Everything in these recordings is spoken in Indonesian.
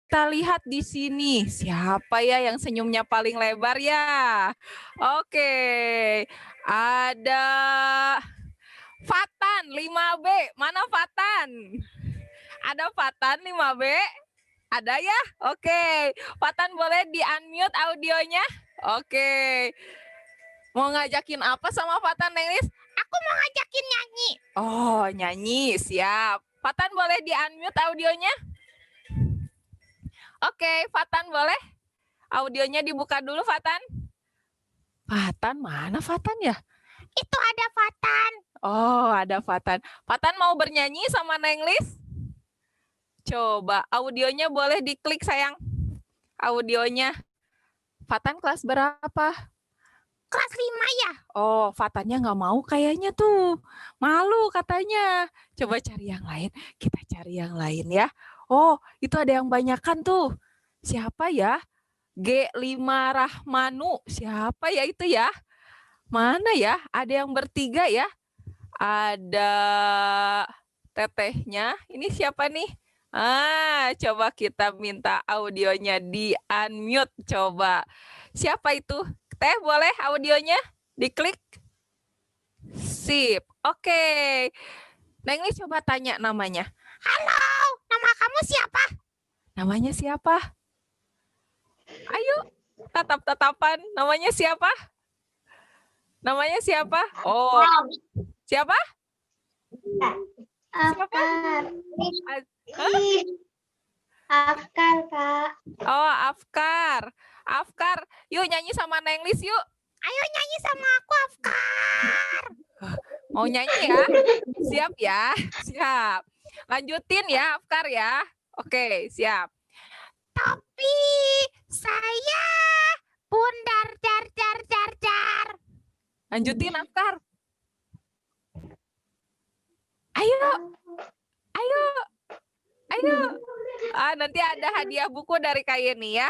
Kita lihat di sini, siapa ya yang senyumnya paling lebar ya? Oke, ada Fatan 5B. Mana Fatan? Ada Fatan 5B? Ada ya? Oke. Fatan boleh di-unmute audionya? Oke. Mau ngajakin apa sama Fatan, Nenglis? Aku mau ngajakin nyanyi. Oh, nyanyi. Siap. Fatan boleh di-unmute audionya? Oke, Fatan boleh? Audionya dibuka dulu, Fatan. Fatan, mana Fatan ya? Itu ada Fatan. Oh, ada Fatan. Fatan mau bernyanyi sama Nenglis? Coba, audionya boleh diklik, sayang. Audionya. Fatan kelas berapa? Kelas 5 ya? Oh, Fatannya nggak mau kayaknya tuh. Malu katanya. Coba cari yang lain. Kita cari yang lain ya. Oh, itu ada yang banyakan tuh. Siapa ya? G5 Rahmanu. Siapa ya itu ya? Mana ya? Ada yang bertiga ya? Ada tetehnya. Ini siapa nih? Coba kita minta audionya di-unmute. Coba. Siapa itu? Teh, boleh audionya diklik? Sip. Oke. Nengli coba tanya namanya. Halo, nama kamu siapa? Namanya siapa? Ayo, tatap-tatapan. Namanya siapa? Namanya siapa? Oh, siapa? Afkar. Hah? Afkar, Kak. Oh, Afkar. Afkar, yuk nyanyi sama Nenglis yuk. Ayo nyanyi sama aku, Afkar. Mau nyanyi ya? Siap ya? Siap. Lanjutin ya, Afkar ya. Oke, siap. Tapi saya bundar jar jar jar jar. Lanjutin, Afkar. Ayo. Ayo. Ayo. Nanti ada hadiah buku dari Kak Yeni ya.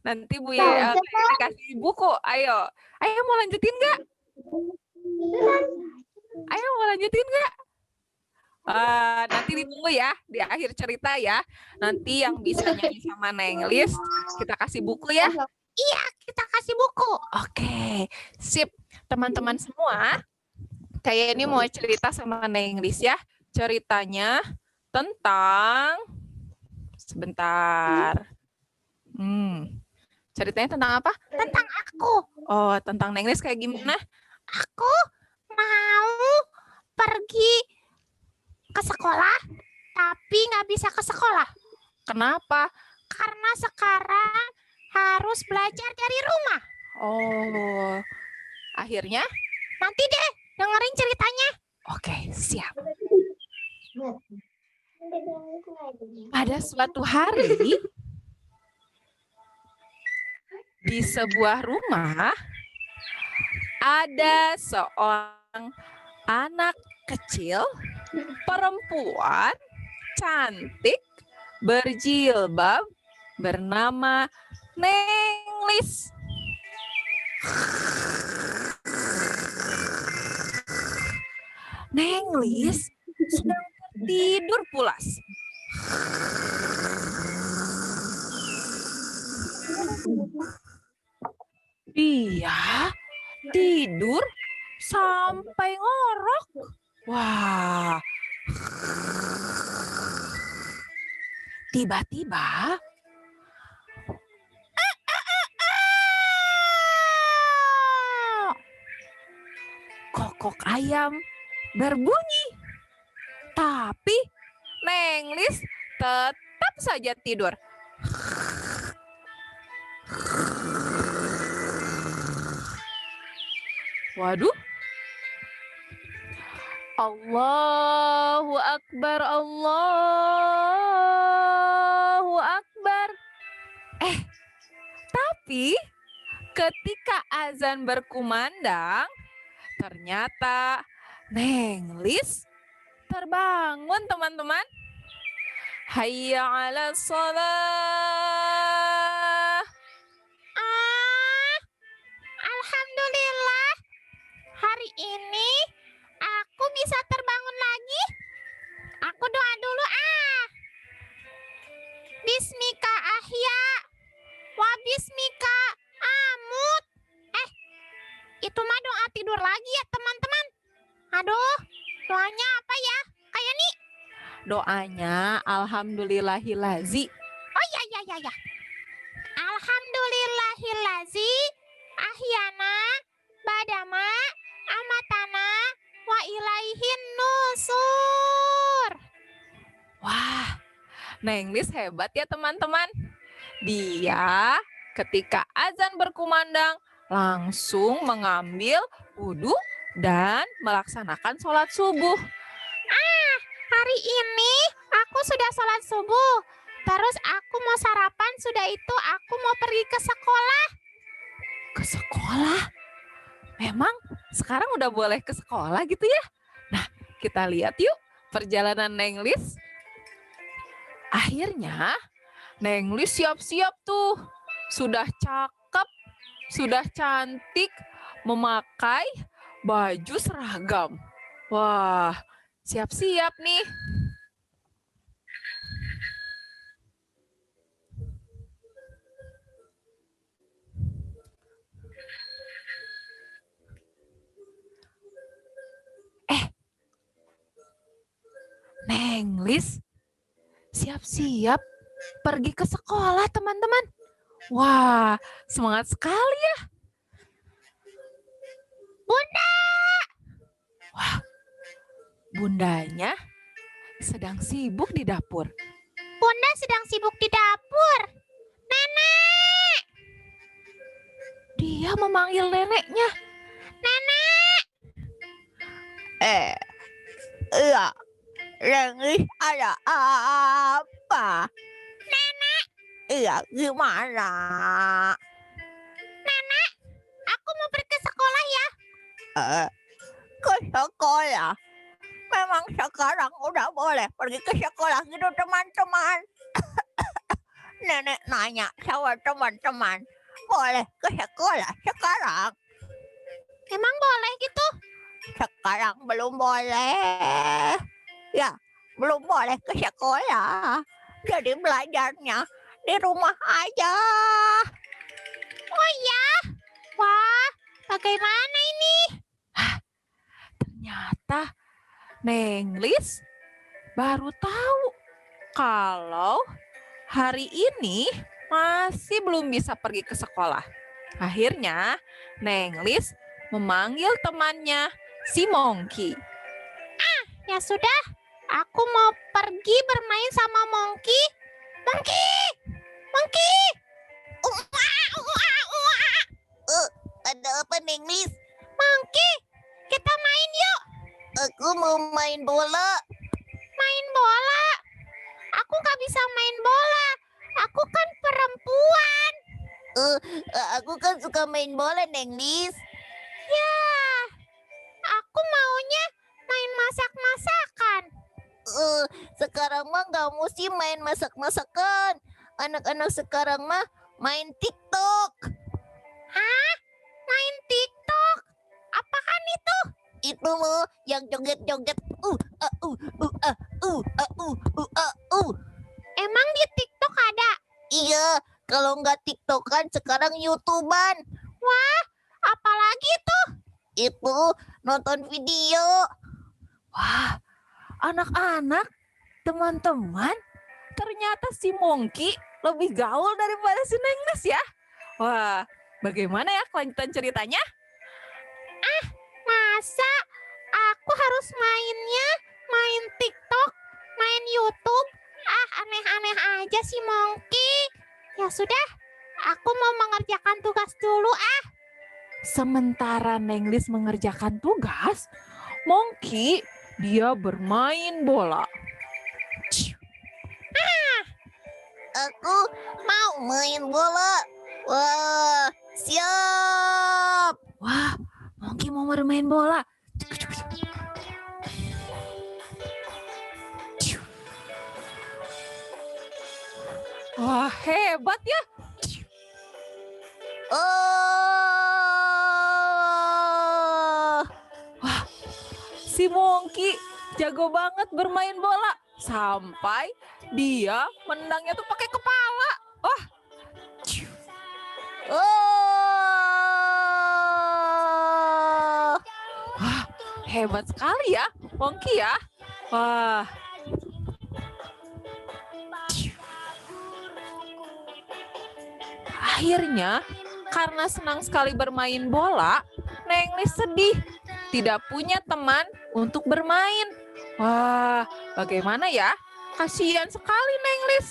Nanti Bu Kak Yeni kasih buku. Ayo. Ayo mau lanjutin nggak? Ayo mau lanjutin nggak? Nanti ditunggu ya di akhir cerita ya. Nanti yang bisa nyanyi sama Nenglis kita kasih buku ya. Iya, kita kasih buku. Oke, sip. Teman-teman semua, kayak ini mau cerita sama Nenglis ya. Ceritanya tentang sebentar. Ceritanya tentang apa? Tentang aku. Oh, tentang Nenglis kayak gimana? Aku mau pergi ke sekolah, tapi nggak bisa ke sekolah. Kenapa? Karena sekarang harus belajar dari rumah. Oh, akhirnya? Nanti deh, dengerin ceritanya. Oke, siap. Pada suatu hari, di sebuah rumah, ada seorang anak kecil, perempuan, cantik, berjilbab, bernama Nenglis. Nenglis sedang tidur pulas. Dia tidur sampai ngorok. Wah. Tiba-tiba kokok ayam berbunyi. Tapi Nenglis tetap saja tidur. Waduh. Allahu Akbar, Allahu Akbar. Tapi ketika azan berkumandang, ternyata Nenglis terbangun, teman-teman. Hayya 'alas shalah. Alhamdulillah. Hari ini aku bisa terbangun lagi. Aku doa dulu. Bismika tidur lagi ya teman-teman. Aduh, doanya apa ya? Kayak nih. Doanya alhamdulillahilazi. Oh ya. Alhamdulillahilazi ahyana badama amatana wa ilaihin nusur. Wah, Nenglis hebat ya teman-teman. Dia ketika azan berkumandang langsung mengambil wudhu dan melaksanakan sholat subuh. Hari ini aku sudah sholat subuh. Terus aku mau sarapan, sudah itu aku mau pergi ke sekolah. Ke sekolah? Memang sekarang udah boleh ke sekolah gitu ya? Nah, kita lihat yuk perjalanan Nenglis. Akhirnya Nenglis siap-siap tuh. Sudah cakep, sudah cantik, memakai baju seragam. Wah, siap-siap nih. Nenglis siap-siap pergi ke sekolah, teman-teman. Wah, semangat sekali ya. Bunda! Wah, bundanya sedang sibuk di dapur. Bunda sedang sibuk di dapur. Nenek! Dia memanggil neneknya. Nenek! Iya, Nenglis ada apa? Nenek! Iya, gimana? Nenek, aku mau pergi ke sekolah ya. Ke sekolah? Memang sekarang udah boleh pergi ke sekolah gitu teman-teman. Nenek nanya sama teman-teman, boleh ke sekolah sekarang? Emang boleh gitu? Sekarang belum boleh. Ya, belum boleh ke sekolah. Jadi belajarnya di rumah aja. Oh ya? Wah, bagaimana ini? Ternyata Nenglis baru tahu kalau hari ini masih belum bisa pergi ke sekolah. Akhirnya Nenglis memanggil temannya si Monkey. Ya sudah, aku mau pergi bermain sama Monkey. Monkey! Ada apa, Nenglis? Monkey, kita main yuk. Aku mau main bola. Main bola? Aku nggak bisa main bola. Aku kan perempuan. Aku kan suka main bola, Nenglis. Ya, aku maunya main masak-masakan. Sekarang mah nggak mesti main masak-masakan. Anak-anak sekarang mah main TikTok. Hah? Main TikTok? Apaan itu? Itu loh yang joget-joget. Emang di TikTok ada? Iya, kalau nggak TikTokan sekarang YouTubean. Wah, apalagi tuh? Itu nonton video. Wah, anak-anak, teman-teman, ternyata si Monkey lebih gaul daripada si Nenglis ya. Wah, bagaimana ya kelanjutan ceritanya? Masa aku harus main TikTok, main YouTube? Aneh-aneh aja si Monkey. Ya sudah, aku mau mengerjakan tugas dulu Sementara Nenglis mengerjakan tugas, Monkey dia bermain bola. Aku mau main bola. Wah, siap. Wah, Monkey mau bermain bola. Wah, hebat ya. Wah, si Monkey jago banget bermain bola. Sampai dia menendangnya tuh pakai kepala. Wah. hebat sekali ya, Pongki ya. Wah. Akhirnya, karena senang sekali bermain bola, Nenglis sedih. Tidak punya teman untuk bermain. Wah, bagaimana ya? Kasihan sekali Nenglis.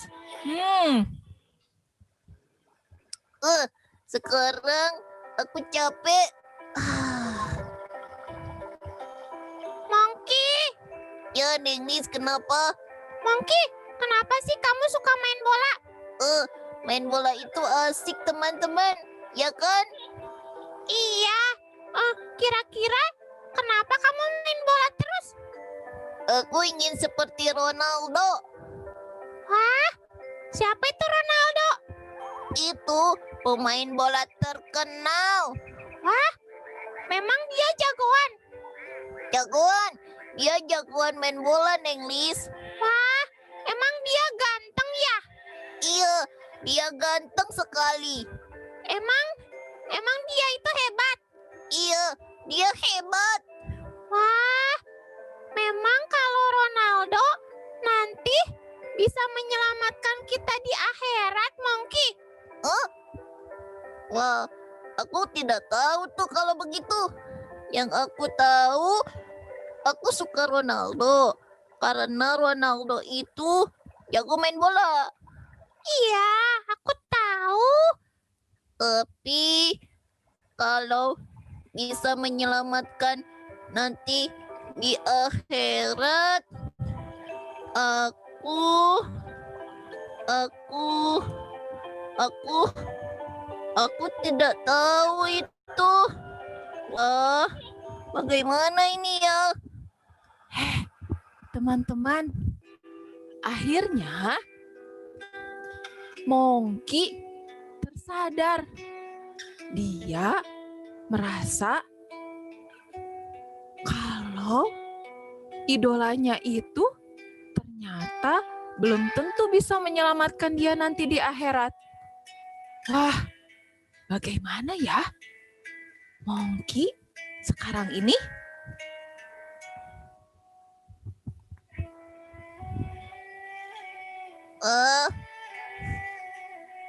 Sekarang aku capek. Mongki, Ya, Nenglis, kenapa? Mongki, kenapa sih kamu suka main bola? Main bola itu asik, teman-teman. Ya kan? Iya, kira-kira kenapa kamu main bola terus? Aku ingin seperti Ronaldo. Wah, siapa itu Ronaldo? Itu pemain bola terkenal. Wah, memang dia jagoan. Jagoan. Dia jagoan main bola, Nenglis. Wah, emang dia ganteng ya? Iya, dia ganteng sekali. Emang dia itu hebat. Iya, dia hebat. Wah, memang kalau Ronaldo nanti bisa menyelamatkan kita di akhirat, Mongki. Wah, aku tidak tahu tuh kalau begitu. Yang aku tahu, aku suka Ronaldo. Karena Ronaldo itu jago main bola. Iya, aku tahu. Tapi kalau bisa menyelamatkan nanti di akhirat, aku tidak tahu itu. Wah, bagaimana ini ya? Teman-teman, akhirnya Mongki tersadar. Dia merasa kalau idolanya itu ternyata belum tentu bisa menyelamatkan dia nanti di akhirat. Wah, bagaimana ya? Mongki sekarang ini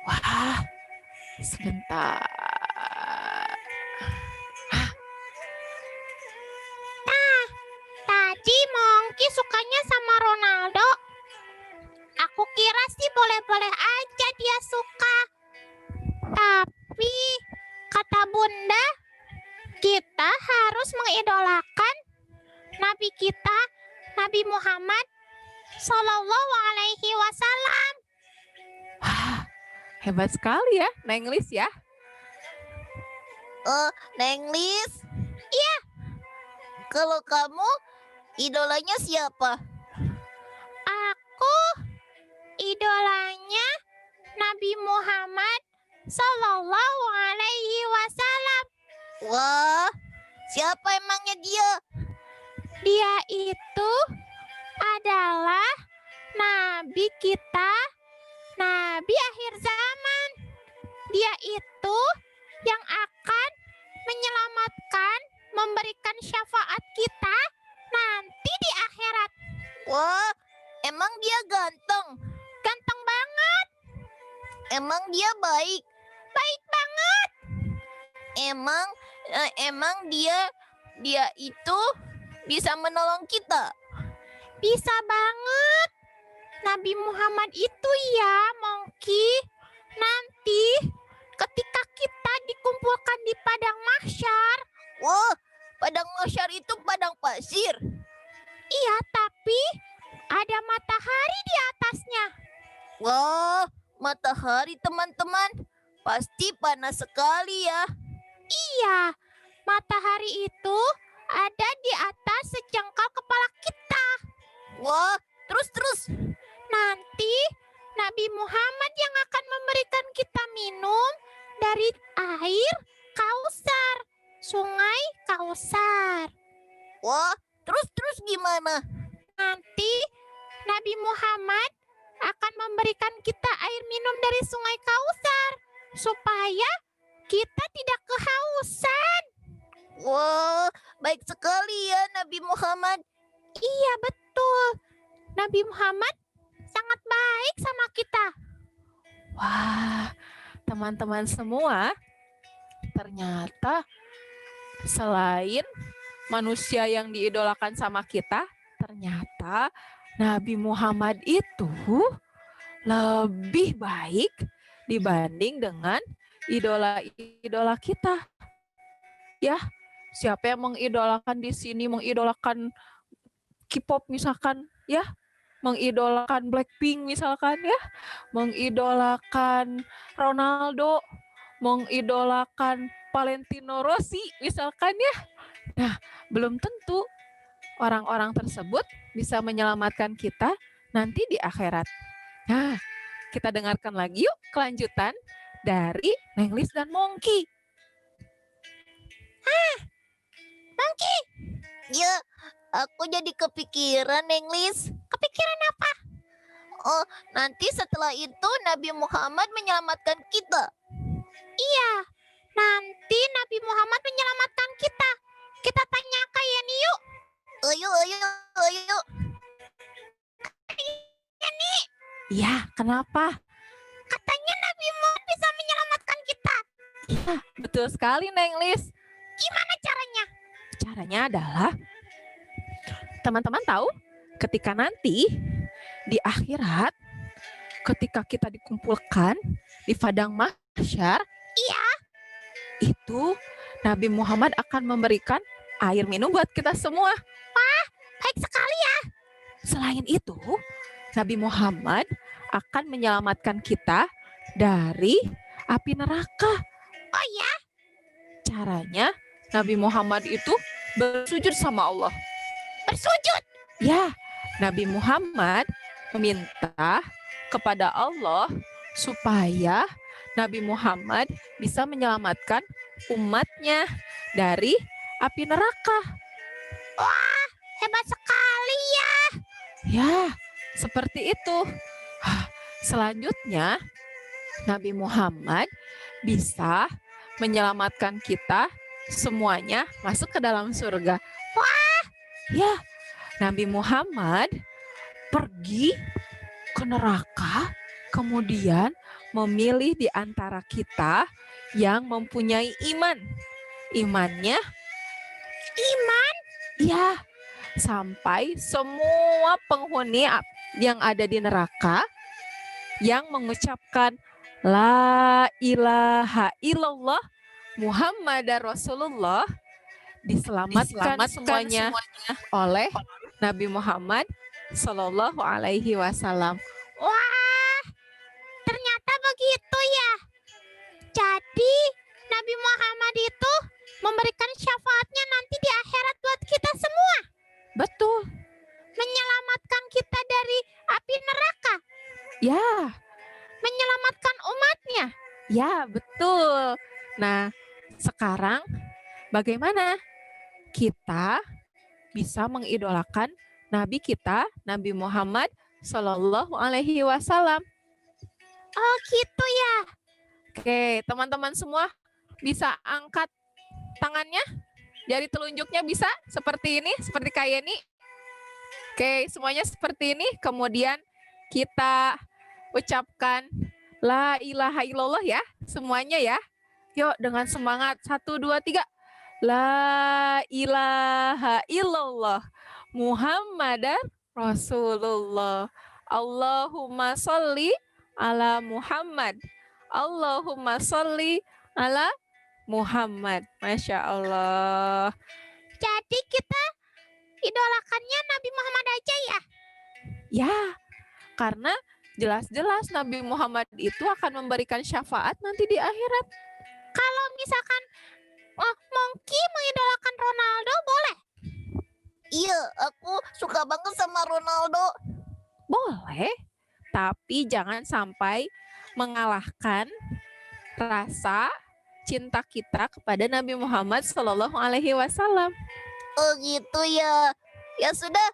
wah, sebentar. Tadi Mongki sukanya sama Ronaldo. Aku kira sih boleh-boleh aja dia suka. Tapi kata Bunda, kita harus mengidolakan Nabi kita, Nabi Muhammad Sallallahu Alaihi Wasallam. Wah, hebat sekali ya, Nenglis ya. Nenglis? Iya. Kalau kamu, idolanya siapa? Aku idolanya Nabi Muhammad Sallallahu Alaihi Wasallam. Wah, siapa emangnya dia? Dia itu adalah Nabi kita, Nabi akhir zaman. Dia itu yang akan menyelamatkan, memberikan syafaat kita nanti di akhirat. Wah, emang dia ganteng? Ganteng banget. Emang dia baik? Baik banget. Emang dia itu bisa menolong kita? Bisa banget. Nabi Muhammad itu ya, Mongki. Nanti ketika kita dikumpulkan di padang mahsyar. Wah, padang mahsyar itu padang pasir. Iya, tapi ada matahari di atasnya. Wah, matahari teman-teman. Pasti panas sekali ya. Iya, matahari itu ada di atas sejengkal kepala kita. Wah, terus. Nanti Nabi Muhammad yang akan memberikan kita minum dari air Kausar, Sungai Kausar. Wah, terus gimana? Nanti Nabi Muhammad akan memberikan kita air minum dari Sungai Kausar supaya kita tidak kehausan. Wah, baik sekali ya Nabi Muhammad. Iya, betul. Nabi Muhammad sangat baik sama kita. Wah, teman-teman semua, ternyata selain manusia yang diidolakan sama kita, ternyata Nabi Muhammad itu lebih baik dibanding dengan idola-idola kita. Ya, siapa yang mengidolakan di sini, mengidolakan K-pop misalkan, ya, mengidolakan Blackpink misalkan, ya, mengidolakan Ronaldo, mengidolakan Valentino Rossi misalkan, ya. Nah, belum tentu orang-orang tersebut bisa menyelamatkan kita nanti di akhirat. Nah, kita dengarkan lagi yuk kelanjutan dari Nenglis dan Mongki. Mongki, Ya, aku jadi kepikiran, Nenglis. kepikiran apa? Oh, nanti setelah itu Nabi Muhammad menyelamatkan kita. Iya, nanti Nabi Muhammad menyelamatkan kita. Kita tanya ke Yani yuk. Ayo, ayo, ayo. Yani, Ya, kenapa? katanya Nabi Muhammad bisa menyelamatkan kita. Ya, betul sekali Nenglis. Gimana caranya? Caranya adalah, teman-teman tahu ketika nanti di akhirat, ketika kita dikumpulkan di padang mahsyar, Iya, itu Nabi Muhammad akan memberikan air minum buat kita semua. baik sekali ya. Selain itu, Nabi Muhammad akan menyelamatkan kita dari api neraka. Oh ya, Caranya, Nabi Muhammad itu bersujud sama Allah. bersujud. Ya, Nabi Muhammad meminta kepada Allah supaya Nabi Muhammad bisa menyelamatkan umatnya dari api neraka. Wah, hebat sekali ya. Ya, seperti itu. Selanjutnya, Nabi Muhammad bisa menyelamatkan kita semuanya masuk ke dalam surga. Wah, Ya, Nabi Muhammad pergi ke neraka, kemudian memilih di antara kita yang mempunyai iman. Imannya, iman. ya, sampai semua penghuni yang ada di neraka yang mengucapkan La ilaha illallah Muhammad Rasulullah diselamatkan semuanya oleh Nabi Muhammad Sallallahu Alaihi Wasallam. Wah, ternyata begitu ya. Jadi Nabi Muhammad itu memberikan syafaatnya nanti di akhirat buat kita semua. Betul, Menyelamatkan kita dari api neraka. ya, Menyelamatkan umatnya. ya betul. Nah, sekarang bagaimana kita bisa mengidolakan Nabi kita, Nabi Muhammad Sallallahu Alaihi Wasallam? Oh gitu ya. Oke, teman-teman semua bisa angkat tangannya, jari telunjuknya bisa seperti ini, seperti kayak ini. Oke, semuanya seperti ini. Kemudian kita ucapkan La ilaha illallah ya, semuanya ya. Yuk dengan semangat, 1, 2, 3. La ilaha illallah Muhammadar Rasulullah. Allahumma sholli ala Muhammad. Allahumma sholli ala Muhammad. Masya Allah. Jadi kita idolakannya Nabi Muhammad aja ya. Ya, karena jelas-jelas Nabi Muhammad itu akan memberikan syafaat nanti di akhirat. Kalau misalkan Mongki mengidolakan Ronaldo boleh? Iya, aku suka banget sama Ronaldo. Boleh, tapi jangan sampai mengalahkan rasa cinta kita kepada Nabi Muhammad Sallallahu Alaihi Wasallam. Oh gitu ya. Ya sudah,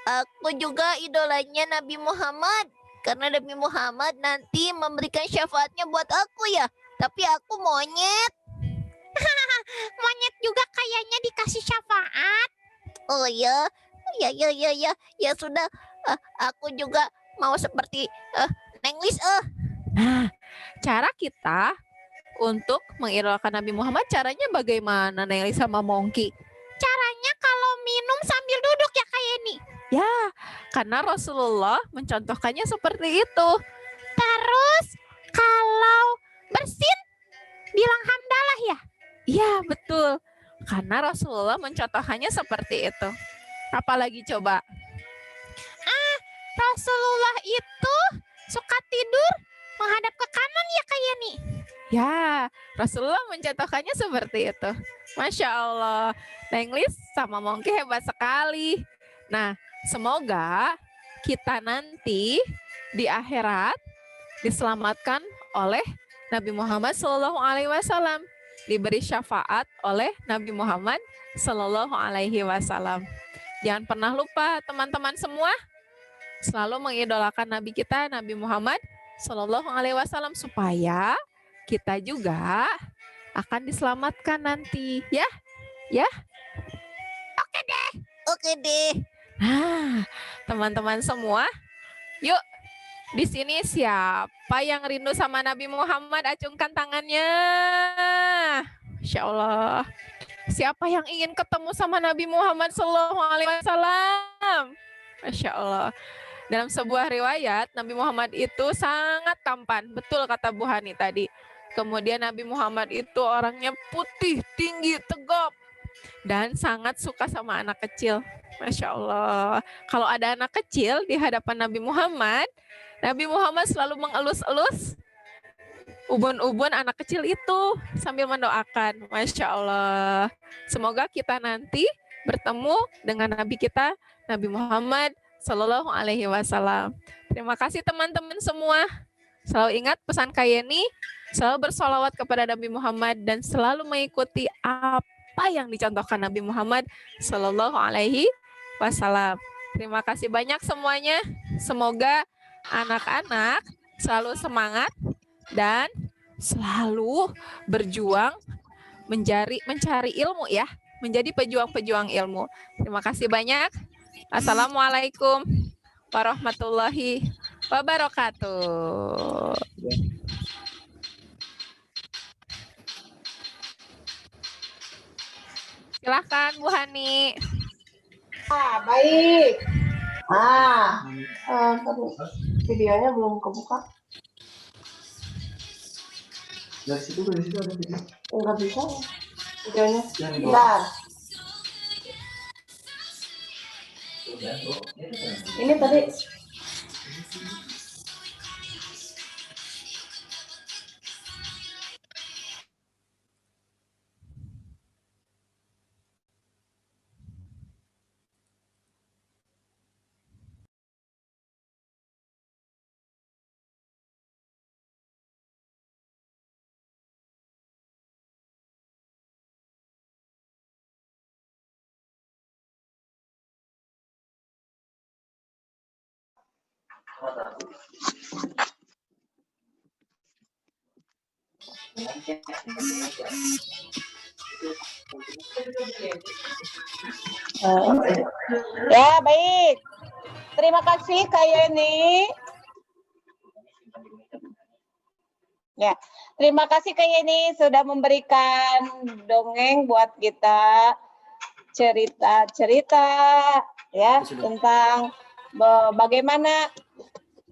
aku juga idolanya Nabi Muhammad. Karena Nabi Muhammad nanti memberikan syafaatnya buat aku ya. Tapi aku monyet. Monyet juga kayaknya dikasih syafaat. Oh ya, ya sudah. Aku juga mau seperti Neng Lis. Nah, cara kita untuk mengidolakan Nabi Muhammad caranya bagaimana, Nelly sama Mongki? Caranya kalau minum sambil duduk ya Kak Yeni. Ya, karena Rasulullah mencontohkannya seperti itu. Terus kalau bersin bilang hamdalah ya. Iya, betul. Karena Rasulullah mencontohkannya seperti itu. Apalagi coba? Rasulullah itu suka tidur menghadap ke kanan ya Kak Yeni. Ya, Rasulullah mencontohkannya seperti itu. Masya Allah. Neng Lis sama Mongki hebat sekali. Nah, semoga kita nanti di akhirat diselamatkan oleh Nabi Muhammad SAW, diberi syafaat oleh Nabi Muhammad SAW. Jangan pernah lupa teman-teman semua, selalu mengidolakan Nabi kita, Nabi Muhammad SAW, supaya kita juga akan diselamatkan nanti, ya. Oke deh. Nah, teman-teman semua, yuk. Di sini siapa yang rindu sama Nabi Muhammad? Acungkan tangannya. Insya Allah. Siapa yang ingin ketemu sama Nabi Muhammad SAW? Masya Allah. Dalam sebuah riwayat, Nabi Muhammad itu sangat tampan. Betul kata Bu Hani tadi. Kemudian Nabi Muhammad itu orangnya putih, tinggi, tegap. Dan sangat suka sama anak kecil. Masya Allah. Kalau ada anak kecil di hadapan Nabi Muhammad selalu mengelus-elus ubun-ubun anak kecil itu sambil mendoakan. Masya Allah. Semoga kita nanti bertemu dengan Nabi kita, Nabi Muhammad Sallallahu Alaihi Wasallam. Terima kasih teman-teman semua. Selalu ingat pesan Kak Yeni, selalu bersolawat kepada Nabi Muhammad dan selalu mengikuti apa yang dicontohkan Nabi Muhammad Sallallahu Alaihi Wasallam. Terima kasih banyak semuanya. Semoga anak-anak selalu semangat dan selalu berjuang mencari ilmu ya, menjadi pejuang-pejuang ilmu. Terima kasih banyak. Assalamualaikum warahmatullahi wabarakatuh. Silakan Bu Hani. Baik. Videonya belum kebuka. Dari situ ada video. Enggak bisa videonya. Bentar. Ini tadi. Ya, baik. Terima kasih Kak Yeni. Ya, terima kasih Kak Yeni sudah memberikan dongeng buat kita, cerita-cerita ya tentang bagaimana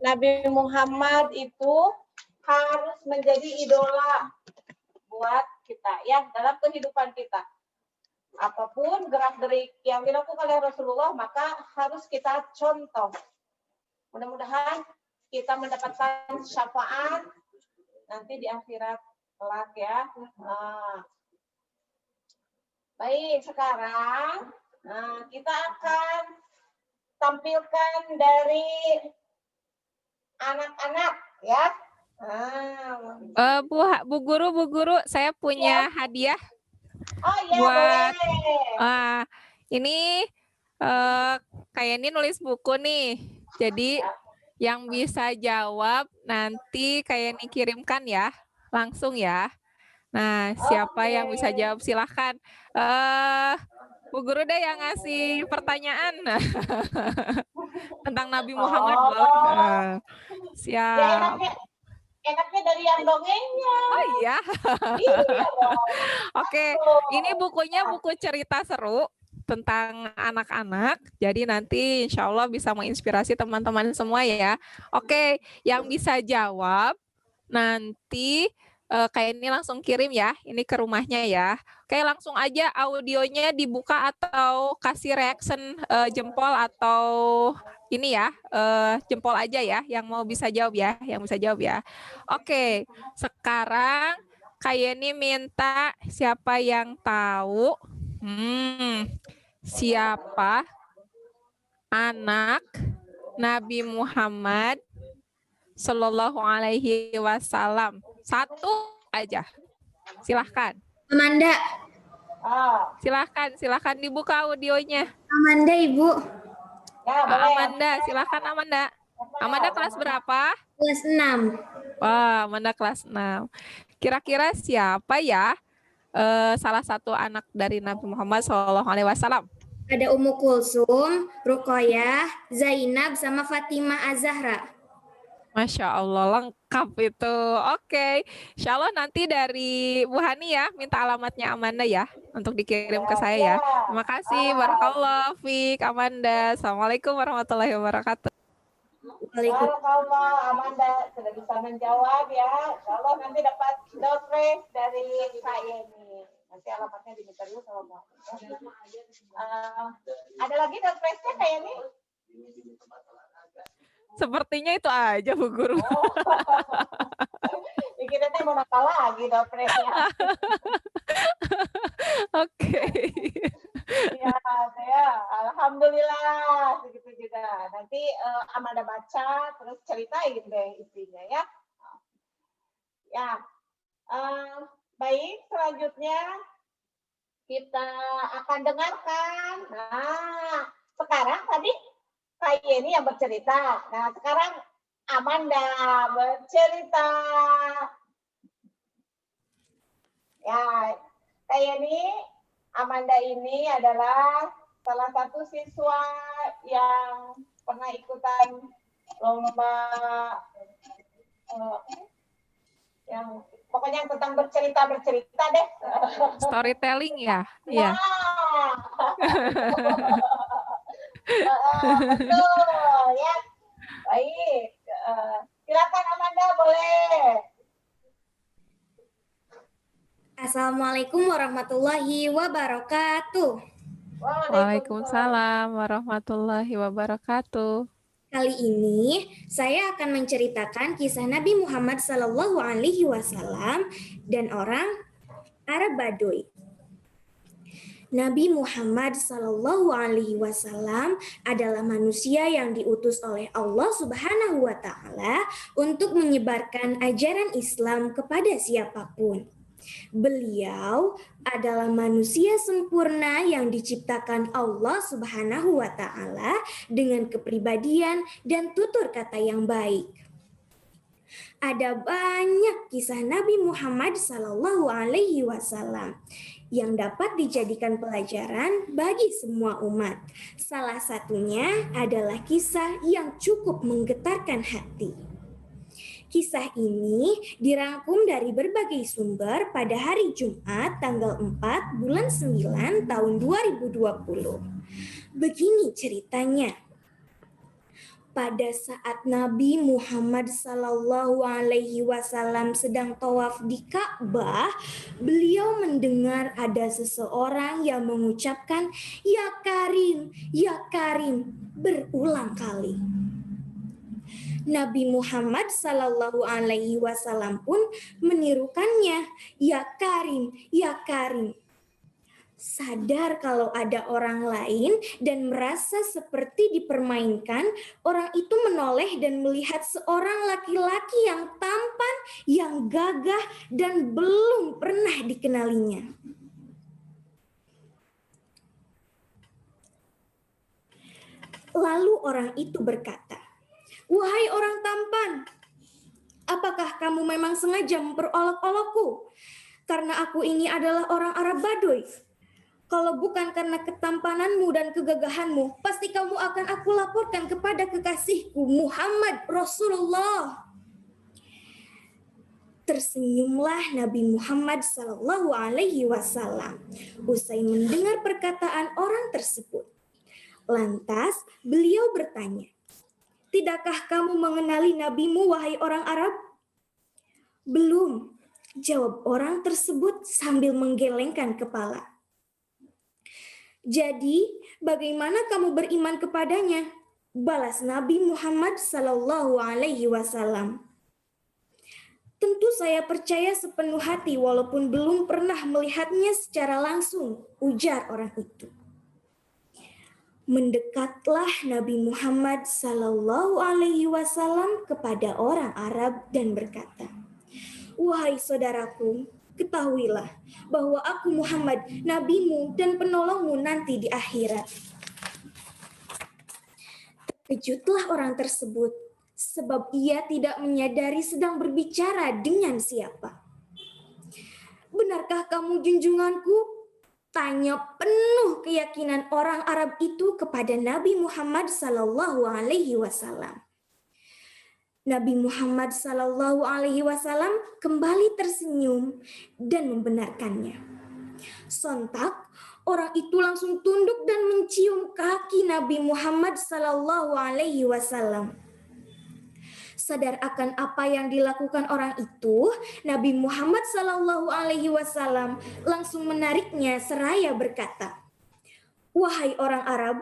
Nabi Muhammad itu harus menjadi idola buat kita ya dalam kehidupan kita. Apapun gerak-gerik yang dilakukan oleh Rasulullah maka harus kita contoh. Mudah-mudahan kita mendapatkan syafaat nanti di akhirat kelak ya. Baik, sekarang kita akan tampilkan dari anak-anak ya. Bu guru, saya punya hadiah. Oh iya, buat boleh. ini kayak ini nulis buku nih. Jadi yang bisa jawab nanti kayak ini kirimkan ya, langsung ya. Nah, siapa yang bisa Oke. jawab? Silahkan. Bu Guru deh yang ngasih pertanyaan tentang Nabi Muhammad boleh. Oh, ya Siap. enaknya dari yang dongengnya. Oh iya. Iya dong. Oke, ini bukunya buku cerita seru tentang anak-anak. Jadi nanti insya Allah bisa menginspirasi teman-teman semua ya. Oke, yang bisa jawab nanti kayak ini langsung kirim ya. Ini ke rumahnya ya. Oke, langsung aja audionya dibuka atau kasih reaction jempol atau ini ya, jempol aja ya. Yang mau bisa jawab ya, yang bisa jawab ya. Oke, sekarang kayak ini minta siapa yang tahu siapa anak Nabi Muhammad Sallallahu Alaihi Wasallam. Satu aja. Silahkan. Amanda, Ah, Silahkan dibuka audionya. Amanda Ibu, ya boleh. Amanda, silahkan Amanda. Amanda kelas berapa? kelas 6. Wah, Amanda kelas 6. Kira-kira siapa ya salah satu anak dari Nabi Muhammad Sallallahu Alaihi Wasallam? Ada Ummu Kulsum, Ruqayyah, Zainab, sama Fatimah Az-Zahra. Masya Allah, lengkap itu. Oke, insya Allah nanti dari Bu Hani ya, minta alamatnya Amanda ya, untuk dikirim ke saya ya. Terima kasih, barakallah, Fik, Amanda. Assalamualaikum warahmatullahi wabarakatuh. Waalaikumsalam, Amanda sudah bisa menjawab ya. Insya Allah nanti dapat door prize dari saya ini. Nanti alamatnya diminta dulu sama Mbak. Ada lagi door prize-nya kayak ini? Sepertinya itu aja, Bu Guru. Kita teh mau apa lagi door prize-nya? Oke. Ya, saya alhamdulillah begitu juga. Nanti Amanda baca terus ceritain deh isinya ya. Ya, baik. Selanjutnya kita akan dengarkan. Nah, sekarang tadi kayak ini yang bercerita. Nah, sekarang Amanda bercerita. Ya, kayak ini. Amanda ini adalah salah satu siswa yang pernah ikutan lomba yang pokoknya tentang bercerita deh. Storytelling ya? Iya. Betul ya. Baik. Silakan Amanda, boleh. Assalamualaikum warahmatullahi wabarakatuh. Waalaikumsalam warahmatullahi wabarakatuh. Kali ini saya akan menceritakan kisah Nabi Muhammad Sallallahu Alaihi Wasallam dan orang Arab Baduy. Nabi Muhammad Sallallahu Alaihi Wasallam adalah manusia yang diutus oleh Allah Subhanahu Wa Taala untuk menyebarkan ajaran Islam kepada siapapun. Beliau adalah manusia sempurna yang diciptakan Allah Subhanahu wa Ta'ala dengan kepribadian dan tutur kata yang baik. Ada banyak kisah Nabi Muhammad Sallallahu Alaihi Wasallam yang dapat dijadikan pelajaran bagi semua umat. Salah satunya adalah kisah yang cukup menggetarkan hati. Kisah ini dirangkum dari berbagai sumber pada hari Jumat tanggal 4 bulan 9 tahun 2020. Begini ceritanya. Pada saat Nabi Muhammad Sallallahu Alaihi Wasallam sedang tawaf di Ka'bah, beliau mendengar ada seseorang yang mengucapkan "Ya Karim" berulang kali. Nabi Muhammad Sallallahu Alaihi Wasallam pun menirukannya, "Ya Karim." Sadar kalau ada orang lain dan merasa seperti dipermainkan, orang itu menoleh dan melihat seorang laki-laki yang tampan, yang gagah, dan belum pernah dikenalinya. Lalu orang itu berkata, "Wahai orang tampan, apakah kamu memang sengaja memperolok-olokku? karena aku ini adalah orang Arab Baduy. Kalau bukan karena ketampananmu dan kegagahanmu, pasti kamu akan aku laporkan kepada kekasihku Muhammad Rasulullah. Tersenyumlah Nabi Muhammad Sallallahu Alaihi Wasallam usai mendengar perkataan orang tersebut. Lantas beliau bertanya, "Tidakkah kamu mengenali nabimu, wahai orang Arab?" "Belum," jawab orang tersebut sambil menggelengkan kepala. "Jadi, bagaimana kamu beriman kepadanya?" balas Nabi Muhammad Sallallahu Alaihi Wasallam. "Tentu saya percaya sepenuh hati walaupun belum pernah melihatnya secara langsung," ujar orang itu. Mendekatlah Nabi Muhammad Sallallahu Alaihi Wasallam kepada orang Arab dan berkata, "Wahai saudaraku, ketahuilah bahwa aku Muhammad, nabimu dan penolongmu nanti di akhirat." Terkejutlah orang tersebut, sebab ia tidak menyadari sedang berbicara dengan siapa. "Benarkah kamu junjunganku?" tanya penuh keyakinan orang Arab itu kepada Nabi Muhammad Sallallahu Alaihi Wasallam. Nabi Muhammad Sallallahu Alaihi Wasallam kembali tersenyum dan membenarkannya. Sontak orang itu langsung tunduk dan mencium kaki Nabi Muhammad Sallallahu Alaihi Wasallam. Sadar akan apa yang dilakukan orang itu, Nabi Muhammad Sallallahu Alaihi Wasallam langsung menariknya seraya berkata, "Wahai orang Arab,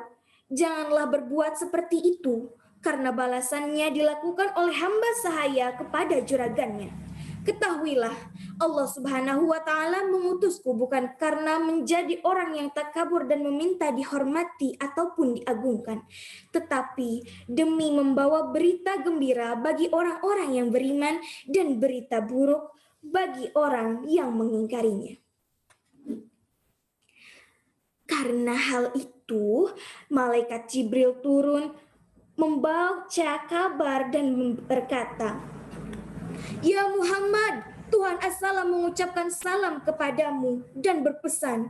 janganlah berbuat seperti itu, karena balasannya dilakukan oleh hamba sahaya kepada juragannya. Ketahuilah, Allah Subhanahu wa Ta'ala mengutusku bukan karena menjadi orang yang takabur dan meminta dihormati ataupun diagungkan, tetapi demi membawa berita gembira bagi orang-orang yang beriman dan berita buruk bagi orang yang mengingkarinya." Karena hal itu, malaikat Jibril turun membaca kabar dan berkata, "Ya Muhammad, Tuhan As-Salam mengucapkan salam kepadamu dan berpesan,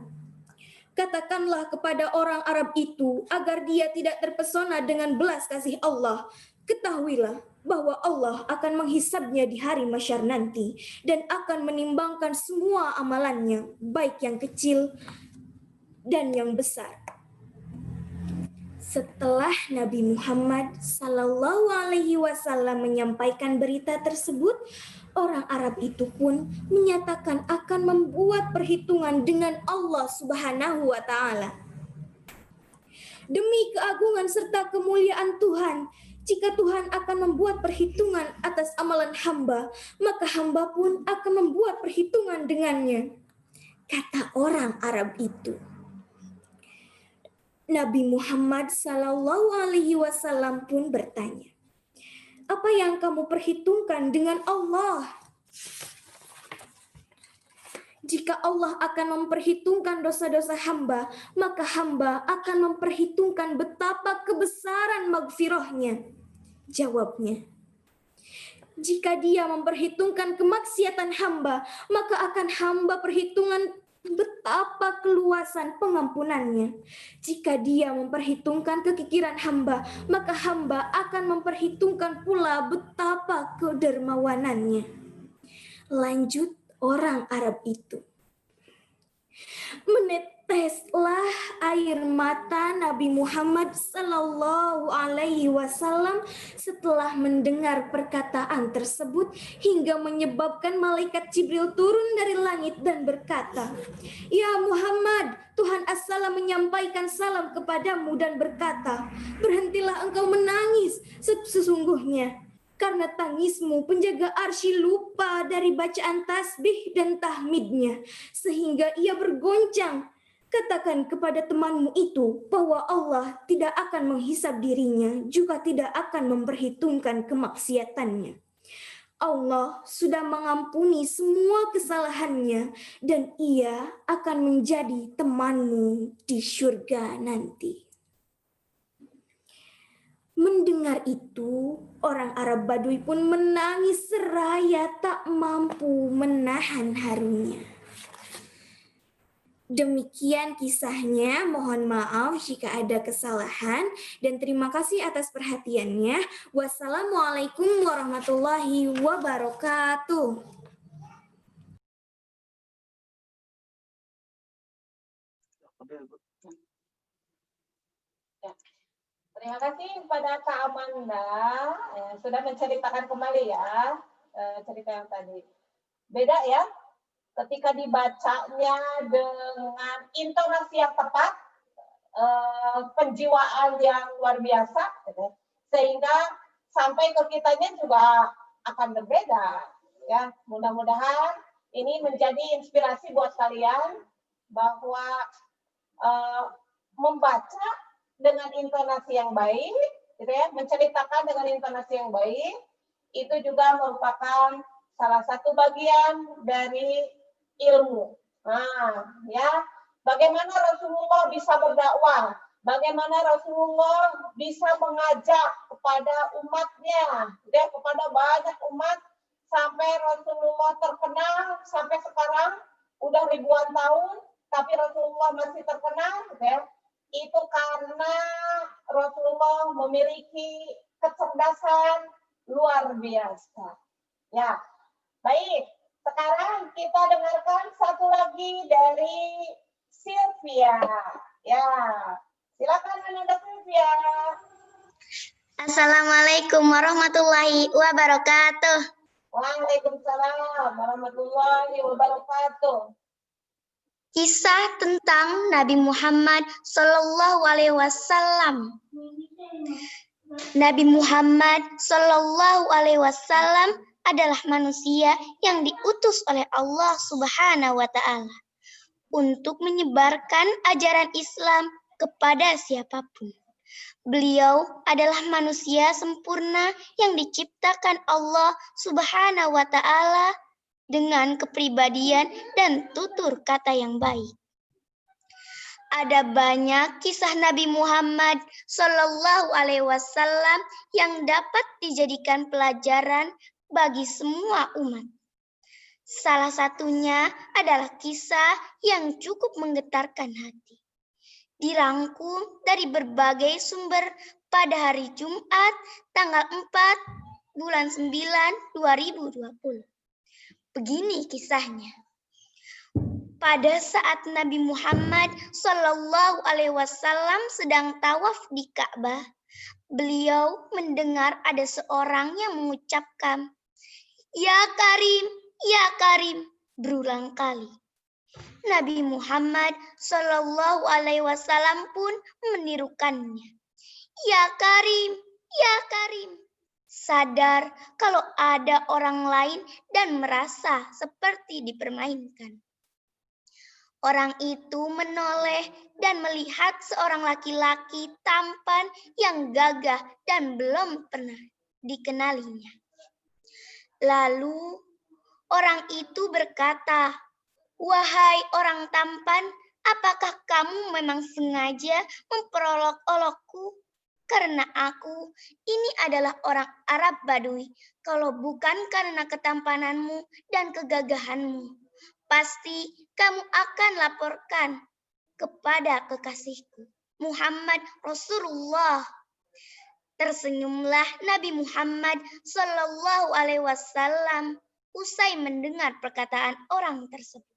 katakanlah kepada orang Arab itu agar dia tidak terpesona dengan belas kasih Allah. Ketahuilah bahwa Allah akan menghisabnya di hari mahsyar nanti dan akan menimbangkan semua amalannya, baik yang kecil dan yang besar." Setelah Nabi Muhammad Sallallahu Alaihi Wasallam menyampaikan berita tersebut, orang Arab itu pun menyatakan akan membuat perhitungan dengan Allah Subhanahu wa Ta'ala. Demi keagungan serta kemuliaan Tuhan, jika Tuhan akan membuat perhitungan atas amalan hamba, maka hamba pun akan membuat perhitungan dengannya, kata orang Arab itu. Nabi Muhammad Sallallahu Alaihi Wasallam pun bertanya, "Apa yang kamu perhitungkan dengan Allah?" "Jika Allah akan memperhitungkan dosa-dosa hamba, maka hamba akan memperhitungkan betapa kebesaran maghfirahnya," jawabnya. "Jika dia memperhitungkan kemaksiatan hamba, maka akan hamba perhitungkan betapa keluasan pengampunannya. Jika dia memperhitungkan kekikiran hamba, maka hamba akan memperhitungkan pula betapa kedermawanannya." Lanjut orang Arab itu. Meneteslah air mata Nabi Muhammad Sallallahu Alaihi Wasallam setelah mendengar perkataan tersebut hingga menyebabkan malaikat Jibril turun dari langit dan berkata, "Ya Muhammad, Tuhan As-Salam menyampaikan salam kepadamu dan berkata, berhentilah engkau menangis, sesungguhnya karena tangismu penjaga arsy lupa dari bacaan tasbih dan tahmidnya sehingga ia bergoncang. Katakan kepada temanmu itu bahwa Allah tidak akan menghisab dirinya, juga tidak akan memperhitungkan kemaksiatannya. Allah sudah mengampuni semua kesalahannya dan ia akan menjadi temanmu di surga nanti." Mendengar itu, orang Arab Baduy pun menangis seraya tak mampu menahan harunya. Demikian kisahnya, mohon maaf jika ada kesalahan dan terima kasih atas perhatiannya. Wassalamualaikum warahmatullahi wabarakatuh. Terima kasih kepada Kak Amanda sudah menceritakan kembali ya cerita yang tadi. Beda ya, ketika dibacanya dengan intonasi yang tepat, penjiwaan yang luar biasa, gitu, sehingga sampai ke kitanya juga akan berbeda. Ya, mudah-mudahan ini menjadi inspirasi buat kalian bahwa membaca dengan intonasi yang baik, gitu ya, menceritakan dengan intonasi yang baik, itu juga merupakan salah satu bagian dari ilmu. Nah, ya, bagaimana Rasulullah bisa berdakwah, bagaimana Rasulullah bisa mengajak kepada umatnya, ya, kepada banyak umat sampai Rasulullah terkenal sampai sekarang udah ribuan tahun, tapi Rasulullah masih terkenal, ya. Itu karena Rasulullah memiliki kecerdasan luar biasa. Ya, baik. Sekarang kita dengarkan satu lagi dari Sylvia. Ya, silakan Ananda Sylvia. Assalamualaikum warahmatullahi wabarakatuh. Waalaikumsalam warahmatullahi wabarakatuh. Kisah tentang Nabi Muhammad Sallallahu Alaihi Wasallam. Nabi Muhammad Sallallahu Alaihi Wasallam adalah manusia yang diutus oleh Allah Subhanahu Wa Taala untuk menyebarkan ajaran Islam kepada siapapun. Beliau adalah manusia sempurna yang diciptakan Allah Subhanahu Wa Taala dengan kepribadian dan tutur kata yang baik. Ada banyak kisah Nabi Muhammad Sallallahu Alaihi Wasallam yang dapat dijadikan pelajaran bagi semua umat. Salah satunya adalah kisah yang cukup menggetarkan hati. Dirangkum dari berbagai sumber pada hari Jumat tanggal 4 bulan 9 2020. Begini kisahnya. Pada saat Nabi Muhammad Sallallahu Alaihi Wasallam sedang tawaf di Ka'bah, beliau mendengar ada seorang yang mengucapkan, "Ya Karim, ya Karim," berulang kali. Nabi Muhammad Sallallahu Alaihi Wasallam pun menirukannya. "Ya Karim, ya Karim." Sadar kalau ada orang lain dan merasa seperti dipermainkan. Orang itu menoleh dan melihat seorang laki-laki tampan yang gagah dan belum pernah dikenalinya. Lalu orang itu berkata, "Wahai orang tampan, apakah kamu memang sengaja memperolok-olokku? Karena aku ini adalah orang Arab Badui. Kalau bukan karena ketampananmu dan kegagahanmu, pasti kamu akan laporkan kepada kekasihku, Muhammad Rasulullah." Tersenyumlah Nabi Muhammad Sallallahu Alaihi Wasallam usai mendengar perkataan orang tersebut.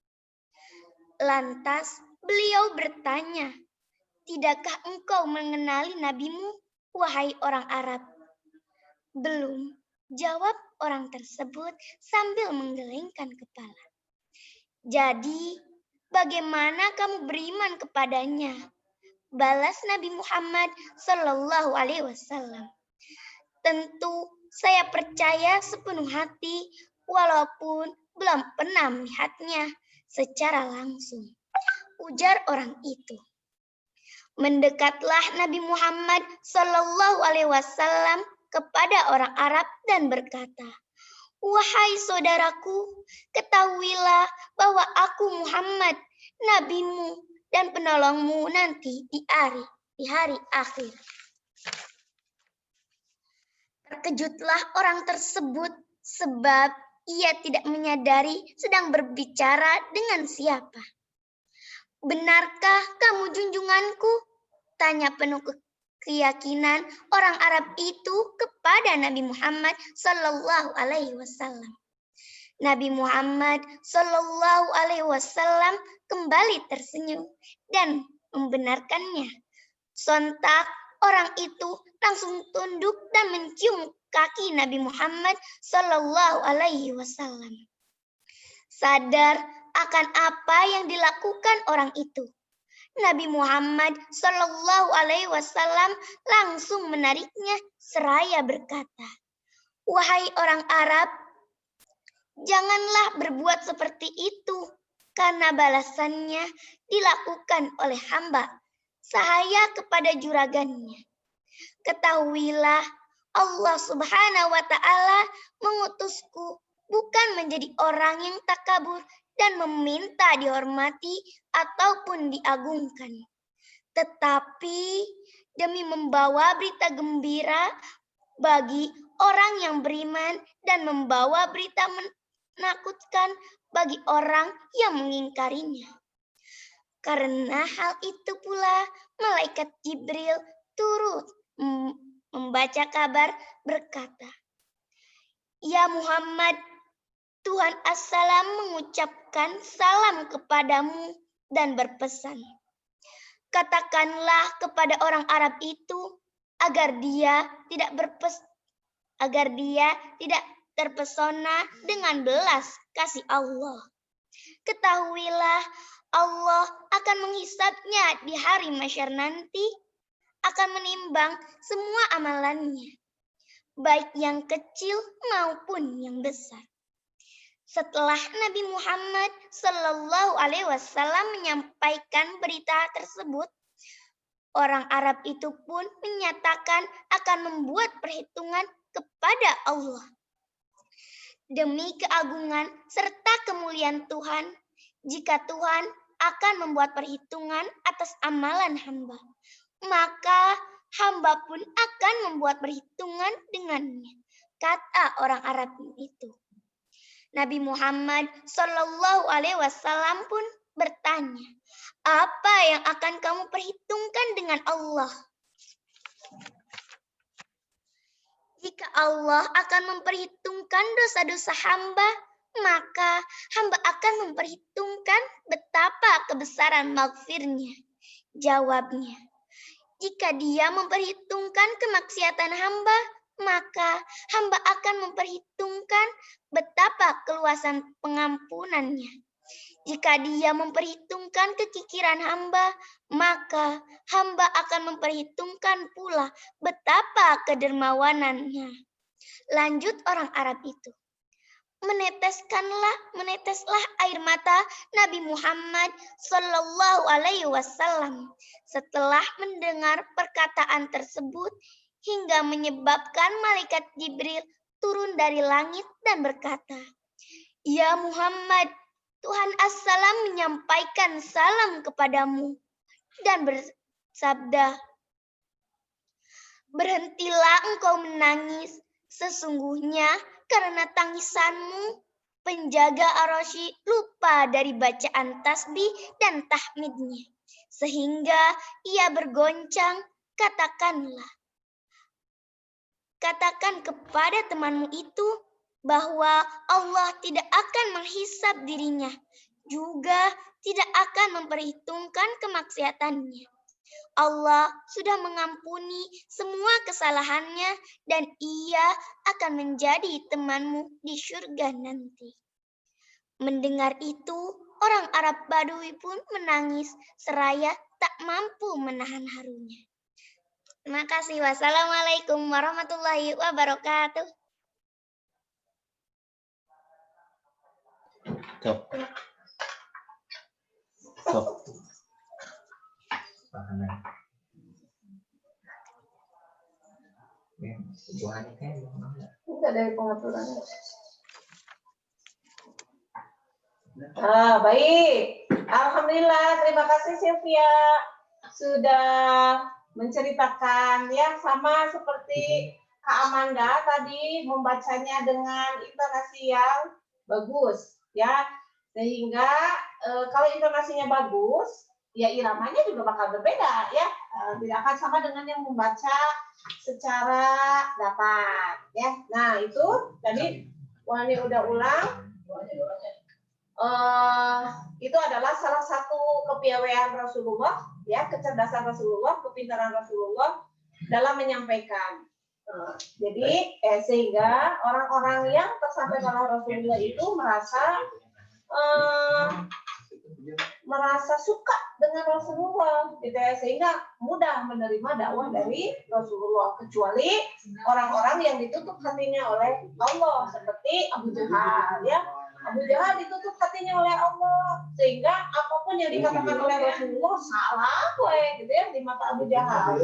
Lantas beliau bertanya, "Tidakkah engkau mengenali nabimu, wahai orang Arab?" "Belum," jawab orang tersebut sambil menggelengkan kepala. "Jadi, bagaimana kamu beriman kepadanya?" balas Nabi Muhammad Sallallahu Alaihi Wasallam. "Tentu saya percaya sepenuh hati walaupun belum pernah melihatnya secara langsung," ujar orang itu. Mendekatlah Nabi Muhammad Sallallahu Alaihi Wasallam kepada orang Arab dan berkata, "Wahai saudaraku, ketahuilah bahwa aku Muhammad, nabimu dan penolongmu nanti di hari akhir." Terkejutlah orang tersebut sebab ia tidak menyadari sedang berbicara dengan siapa. Benarkah kamu junjunganku? Tanya penuh keyakinan orang Arab itu kepada Nabi Muhammad Sallallahu Alaihi Wasallam. Nabi Muhammad Sallallahu Alaihi Wasallam kembali tersenyum dan membenarkannya. Sontak orang itu langsung tunduk dan mencium kaki Nabi Muhammad Sallallahu Alaihi Wasallam. Sadar akan apa yang dilakukan orang itu, Nabi Muhammad Sallallahu Alaihi Wasallam langsung menariknya seraya berkata, "Wahai orang Arab, janganlah berbuat seperti itu, karena balasannya dilakukan oleh hamba sahaya kepada juragannya. Ketahuilah, Allah Subhanahu wa Ta'ala mengutusku bukan menjadi orang yang takabur dan meminta dihormati ataupun diagungkan, tetapi demi membawa berita gembira bagi orang yang beriman dan membawa berita menakutkan bagi orang yang mengingkarinya. Karena hal itu pula malaikat Jibril turut membaca kabar berkata, Ya Muhammad, Tuhan As-Salam mengucapkan salam kepadamu dan berpesan, katakanlah kepada orang Arab itu agar dia tidak terpesona dengan belas kasih Allah. Ketahuilah, Allah akan menghisapnya di hari mahsyar nanti, akan menimbang semua amalannya, baik yang kecil maupun yang besar. Setelah Nabi Muhammad Sallallahu Alaihi Wasallam menyampaikan berita tersebut, orang Arab itu pun menyatakan akan membuat perhitungan kepada Allah. Demi keagungan serta kemuliaan Tuhan, jika Tuhan akan membuat perhitungan atas amalan hamba, maka hamba pun akan membuat perhitungan dengannya, kata orang Arab itu. Nabi Muhammad Sallallahu Alaihi Wasallam pun bertanya, apa yang akan kamu perhitungkan dengan Allah? Jika Allah akan memperhitungkan dosa-dosa hamba, maka hamba akan memperhitungkan betapa kebesaran maghfirnya. Jawabnya, jika dia memperhitungkan kemaksiatan hamba, maka hamba akan memperhitungkan betapa keluasan pengampunannya. Jika dia memperhitungkan kekikiran hamba, maka hamba akan memperhitungkan pula betapa kedermawanannya. Lanjut orang Arab itu. Meneteslah air mata Nabi Muhammad Sallallahu Alaihi Wasallam setelah mendengar perkataan tersebut, hingga menyebabkan malaikat Jibril turun dari langit dan berkata, Ya Muhammad, Tuhan As-Salam menyampaikan salam kepadamu dan bersabda, berhentilah engkau menangis, sesungguhnya karena tangisanmu penjaga Ar-Rasy lupa dari bacaan tasbih dan tahmidnya, sehingga ia bergoncang. Katakan kepada temanmu itu bahwa Allah tidak akan menghisap dirinya, juga tidak akan memperhitungkan kemaksiatannya. Allah sudah mengampuni semua kesalahannya dan ia akan menjadi temanmu di surga nanti. Mendengar itu, orang Arab Badui pun menangis seraya tak mampu menahan harunya. Terima kasih. Wassalamualaikum warahmatullahi wabarakatuh. Stop. Tidak dari pengaturannya. Baik. Alhamdulillah, terima kasih Sylvia sudah menceritakan ya, sama seperti Kak Amanda tadi membacanya dengan intonasi yang bagus ya, sehingga kalau intonasinya bagus ya iramanya juga bakal berbeda ya. Tidak akan sama dengan yang membaca secara datar ya. Nah, itu tadi Wani udah ulang. Itu adalah salah satu kepiawaian Rasulullah ya, kecerdasan Rasulullah, kepintaran Rasulullah dalam menyampaikan. Jadi sehingga orang-orang yang tersampaikan oleh Rasulullah itu merasa suka dengan Rasulullah gitu ya, sehingga mudah menerima dakwah dari Rasulullah, kecuali orang-orang yang ditutup hatinya oleh Allah seperti Abu Jahal ya. Abu Jahal ditutup hatinya oleh Allah sehingga apapun yang dikatakan oleh Rasulullah salah gitu ya di mata Abu Jahal.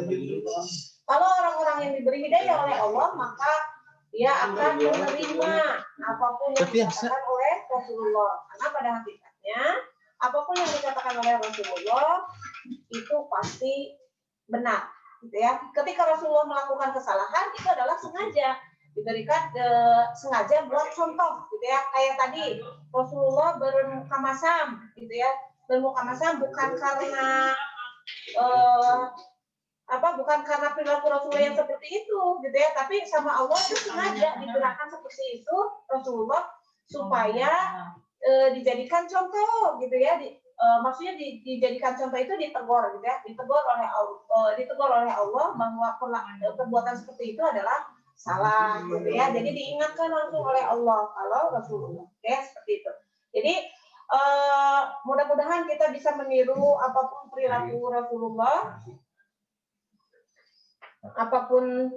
Kalau orang-orang yang diberi hidayah oleh Allah, maka dia akan menerima apapun yang dikatakan oleh Rasulullah. Karena pada hakikatnya apapun yang dikatakan oleh Rasulullah itu pasti benar, gitu ya. Ketika Rasulullah melakukan kesalahan itu adalah sengaja diberikan sengaja buat contoh, gitu ya. Kayak tadi Rasulullah bermuka masam, gitu ya. Bermuka masam bukan karena bukan karena perilaku Rasulullah yang seperti itu, gitu ya. Tapi sama Allah itu sengaja digerakkan seperti itu Rasulullah supaya dijadikan contoh, gitu ya. Maksudnya dijadikan contoh itu ditegur, gitu ya. Ditegur oleh Allah bahwa perbuatan seperti itu adalah salah, gitu ya. Jadi diingatkan langsung oleh Allah kalau Rasulullah, ya seperti itu. Jadi mudah-mudahan kita bisa meniru apapun perilaku Rasulullah, apapun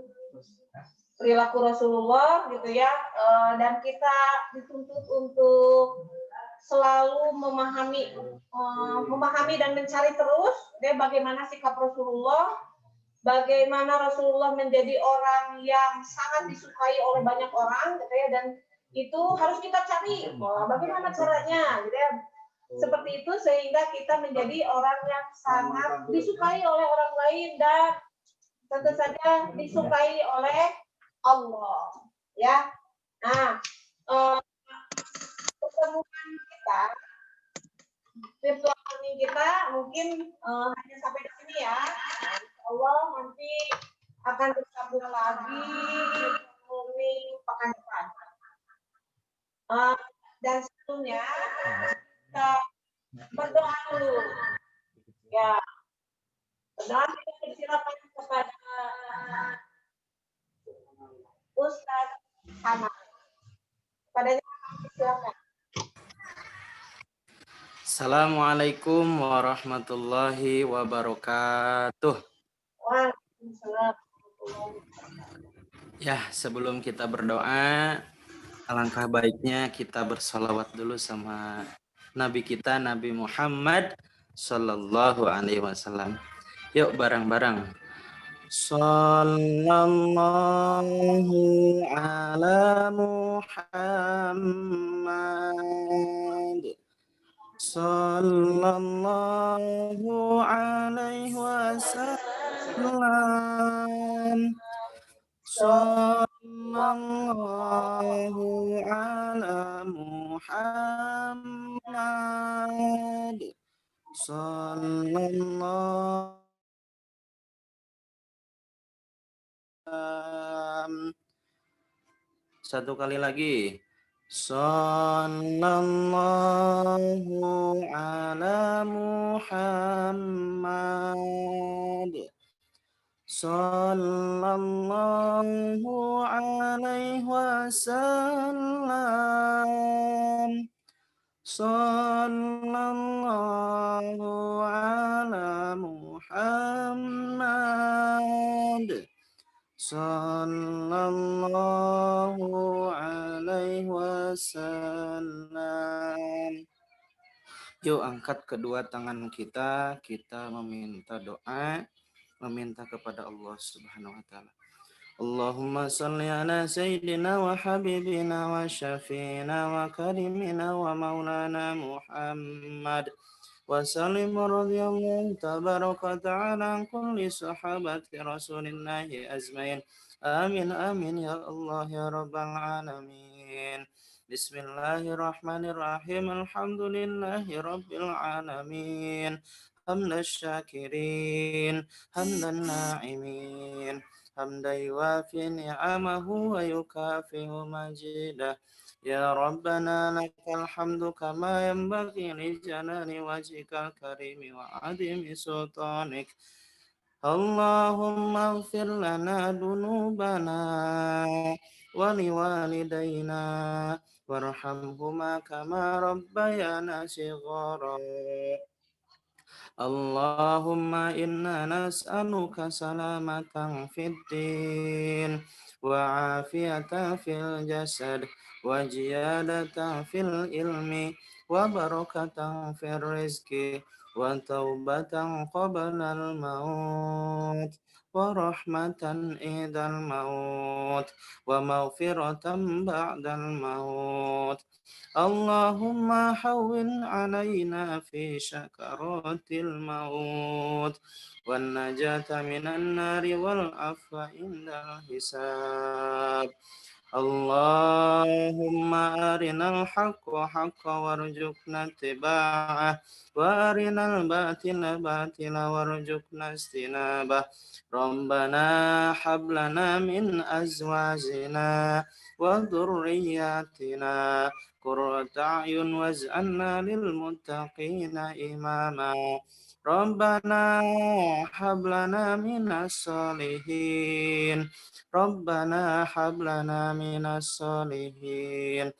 perilaku Rasulullah, gitu ya. Dan kita dituntut untuk selalu memahami dan mencari terus ya, bagaimana sikap Rasulullah, bagaimana Rasulullah menjadi orang yang sangat disukai oleh banyak orang, gitu ya. Dan itu harus kita cari bagaimana caranya, gitu ya. Seperti itu sehingga kita menjadi orang yang sangat disukai oleh orang lain dan tentu saja disukai oleh Allah, ya. Nah, pertemuan kita, virtual learning kita mungkin hanya sampai di sini ya. Nah, insya Allah nanti akan bersambung lagi learning pekan depan. Dan sebelumnya kita berdoa dulu, ya. Berdoa kita persilakan kepada Ustaz Hana. Padanya silakan. Assalamualaikum warahmatullahi wabarakatuh. Waalaikumsalam. Ya, sebelum kita berdoa, alangkah baiknya kita bersolawat dulu sama Nabi kita, Nabi Muhammad Sallallahu Alaihi Wasallam. Yuk bareng-bareng. Sallallahu ala Muhammad. Sallallahu alaihi wasallam. Sallallahu ala Muhammad. Sallallahu satu kali lagi. Sallallahu ala Muhammad. Sallallahu alaihi wasallam. Sallallahu ala Muhammad. Sallallahu alaihi wasallam. Yuk angkat kedua tangan kita meminta doa, meminta kepada Allah Subhanahu wa taala. Allahumma salli ala sayyidina wa habibina wa syafiina wa karimina wa maulana Muhammad wa sallim radhiyallahu tabaraka ta'ala an kulli sahabati rasulillahi azmain. Amin amin ya Allah ya rabbal alamin. Bismillahirrahmanirrahim. Alhamdulillahi rabbil alamin. حمد الشاكرين حمد الناعمين حمدا يوافي نعمه ويكافئ مجيده. يا ربنا لك الحمد كما ينبغي لجلال وجهك الكريم وعظيم سلطانك. اللهم اغفر لنا ذنوبنا ولوالدينا وارحمهما كما ربيانا صغارا. اللهم إنا نسألك سلامة في الدين وعافية في الجسد وزيادة في العلم وبركة في الرزق وتوبة قبل الموت ورحمة عند الموت ومغفرة بعد الموت. اللهم حول علينا في سكرات الموت والنجاة من النار والعفو عند الحساب. اللهم أرنا الحق حقا وارزقنا اتباعه وأرنا الباطل باطلا وارزقنا اجتنابه. ربنا هب لنا من أزواجنا وذرياتنا قرة أعين واجعلنا للمتقين إماما. ربنا هب لنا من الصالحين ربنا هب لنا من الصالحين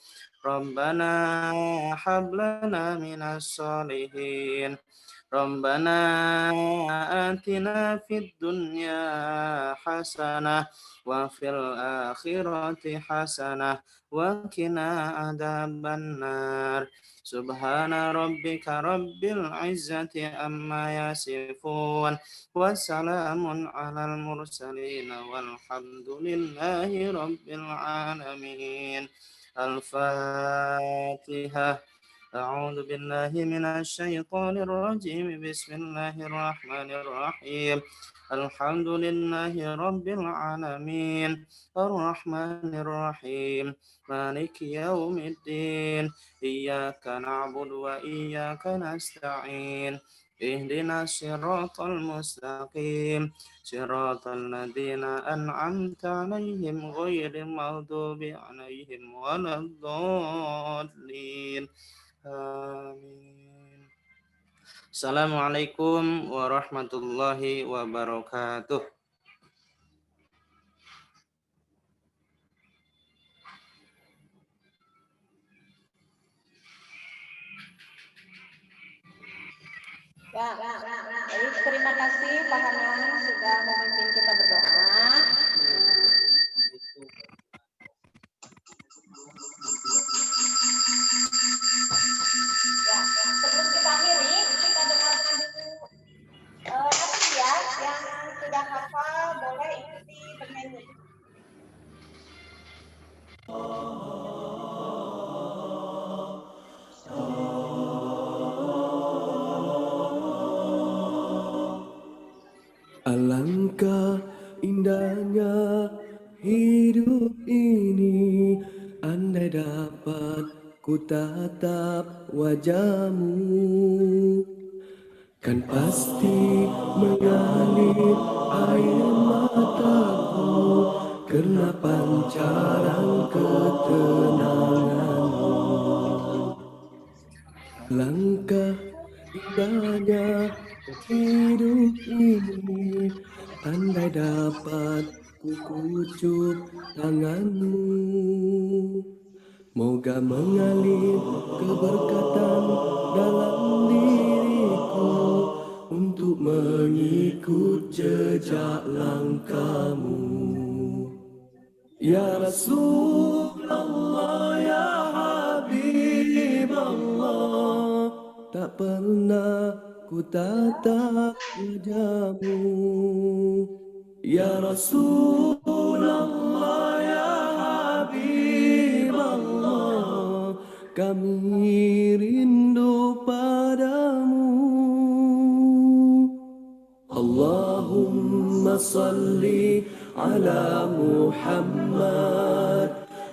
ربنا هب لنا من الصالحين. ربنا آتنا في الدنيا حسنة وفي الآخرة حسنة وقنا عذاب النار. سبحان ربك رب العزة عما يصفون وسلام على المرسلين والحمد لله رب العالمين. الفاتحة. أعوذ بالله من الشيطان الرجيم. بسم الله الرحمن الرحيم. الحمد لله رب العالمين الرحمن الرحيم مالك يوم الدين. إياك نعبد وإياك نستعين. اهدنا الصراط المستقيم صراط الذين أنعمت عليهم غير المغضوب عليهم ولا الضالين. Amin. Assalamualaikum warahmatullahi wabarakatuh. Ya, baik. Terima kasih Pak Hanan sudah memimpin kita berdoa. Ya, sebelum kita akhiri, kita dengarkan dulu nanti ya, yang sudah hafal boleh ikuti bernyanyi. Alangkah indahnya hidup ini, andai dapat ku tatap wajahmu, kan pasti mengalir air mataku karena pancaran ketenanganmu. Langkah indahnya hidup ini, andai dapat ku kucup tanganmu, moga mengalir keberkatan dalam diriku untuk mengikut jejak langkahmu. Ya Rasulullah, ya Habib Allah, tak pernah ku tatap wajahmu. Ya Rasulullah, ya Habib Allah, kami rindu padamu. Allahumma salli ala Muhammad,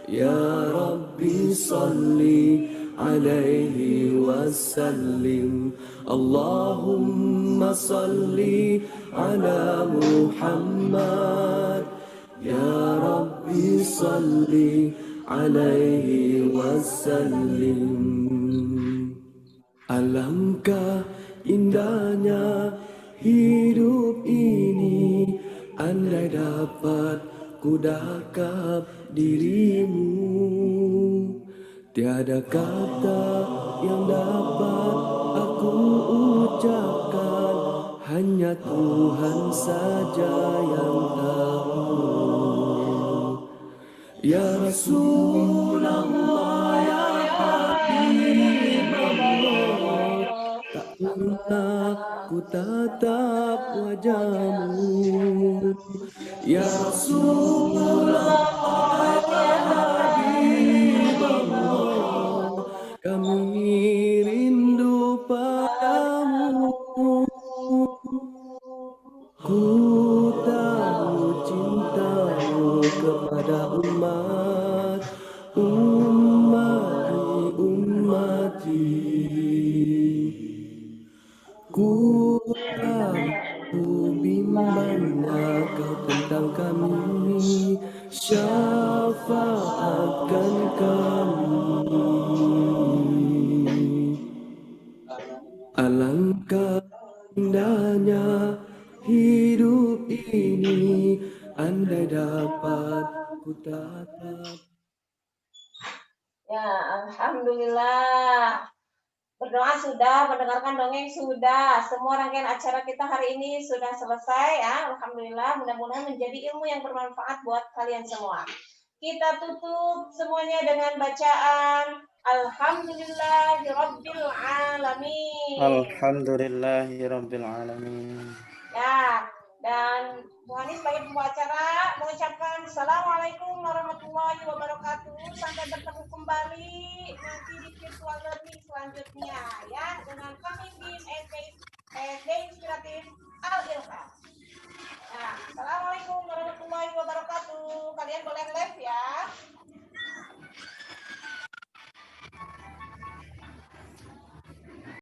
ya Rabbi salli عليه وسلم اللهم صل على محمد يا ربي صل عليه وسلم. Alangkah indahnya hidup ini, andai dapat ku dakap dirimu. Tiada kata yang dapat aku ucapkan, hanya Tuhan saja yang tahu. Ya Rasulullah, ya Habib Allah, tak pernah ku tatap wajahmu. Ya Rasulullah, ya Habib Allah, kami rindu padamu. Ku tahu cintamu kepada umat, ummati. Ku tahu bimbangnya kau tentang kami, syafaatkan kami. Alangkah indahnya hidup ini, andai dapat ku tatap. Ya, alhamdulillah. Berdoa sudah, mendengarkan dongeng sudah. Semua rangkaian acara kita hari ini sudah selesai ya. Alhamdulillah, mudah-mudahan menjadi ilmu yang bermanfaat buat kalian semua. Kita tutup semuanya dengan bacaan Alhamdulillahirabbil alamin. Alhamdulillahirabbil alamin. Ya, dan Bu Hani sebagai pembawa acara mengucapkan Assalamualaikum warahmatullahi wabarakatuh. Sampai bertemu kembali nanti di virtual learning selanjutnya ya dengan kami tim SD Inspiratif Al-Ilham. Nah, Assalamualaikum warahmatullahi wabarakatuh. Kalian boleh live ya.